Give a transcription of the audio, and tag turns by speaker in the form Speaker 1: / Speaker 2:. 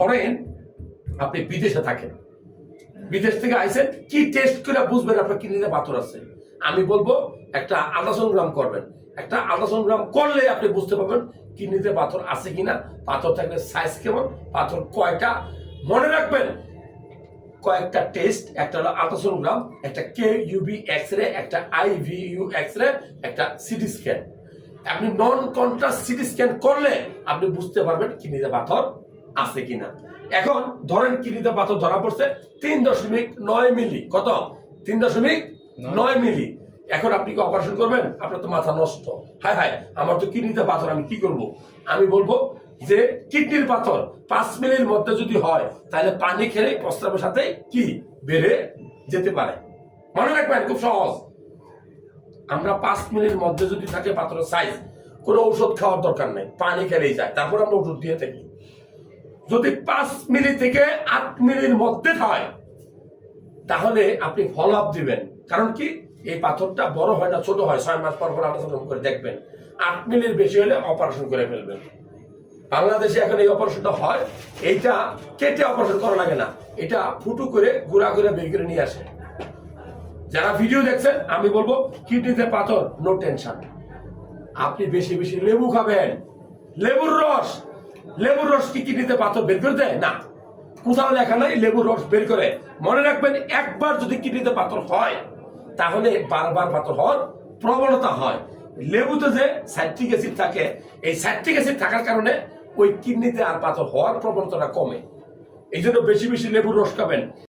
Speaker 1: ধরেন আপনি বিদেশে থাকেন, বিদেশ থেকে আইসেন, কি টেস্ট করে বুঝবেন আপনার কিডনিতে পাথর আছে? আমি বলবো একটা আল্ট্রাসাউন্ড করবেন। একটা আল্ট্রাসাউন্ড করলে আপনি বুঝতে পারবেন কিডনিতে পাথর আছে কিনা, পাথর থাকলে সাইজ কেমন, পাথর কয়টা। মনে রাখবেন কয়েকটা টেস্ট, একটা হলো আল্ট্রাসোনোগ্রাম, একটা KUV এক্সরে, একটা IVU এক্সরে, একটা সিটি স্ক্যান। আপনি নন কন্ট্রাস্ট সিটি স্ক্যান করলে আপনি বুঝতে পারবেন কিডনিতে পাথর আছে কিনা। এখন ধরেন কিডনিতে পাথর ধরা পড়ছে 3.9 মিলি, কত? 3.9 মিলি। এখন আপনি কি অপারেশন করবেন? আপনার তো মাথা নষ্ট। হায় হায়, আমার তো কিডনিতে পাথর, আমি কি করব? আমি বলবো যে কিডনির পাথর 5 মিলির মধ্যে যদি হয় তাহলে পানি খেলে প্রস্রাবের সাথে কি বেড়ে যেতে পারে। মনে রাখবেন, খুব সহজ। আমরা 5 মিলির মধ্যে যদি থাকে পাথরের সাইজ, কোনো ঔষধ খাওয়ার দরকার নেই, পানি খেলেই যায়, তারপর আমরা ওষুধ দিয়ে থাকি। যদি 5 মিলি থেকে 8 মিলির মধ্যে হয় তাহলে আপনি ফলো আপ দিবেন। কারণ কি, এই পাথরটা বড় হয় না, ছোট হয়, 6 মাস পর পর আল্ট্রাসাউন্ড করে দেখবেন। 8 মিলির বেশি হলে অপারেশন করে ফেলবেন। বাংলাদেশে এখন এই অপারেশনটা হয়, এইটা কেটে অপারেশন করা লাগে না, এটা ফুটু করে গুড়া করে বের করে নিয়ে আসে। যারা ভিডিও দেখছেন আমি বলবো কিডনিতে পাথর, নো টেনশন। আপনি বেশি বেশি লেবু খাবেন। লেবুর রস, লেবুর রস কি কিডনিতে পাথর বের করে দেয়? না, কোথাও লেখা নাই লেবুর রস বের করে। মনে রাখবেন, একবার যদি কিডনিতে পাথর হয় তাহলে বারবার পাথর হওয়ার প্রবণতা হয়। লেবুতে যে সাইট্রিক অ্যাসিড থাকে, এই সাইট্রিক অ্যাসিড থাকার কারণে ওই কিডনিতে আর পাথর হওয়ার প্রবণতাটা কমে। এই জন্য বেশি বেশি লেবুর রস খাবেন।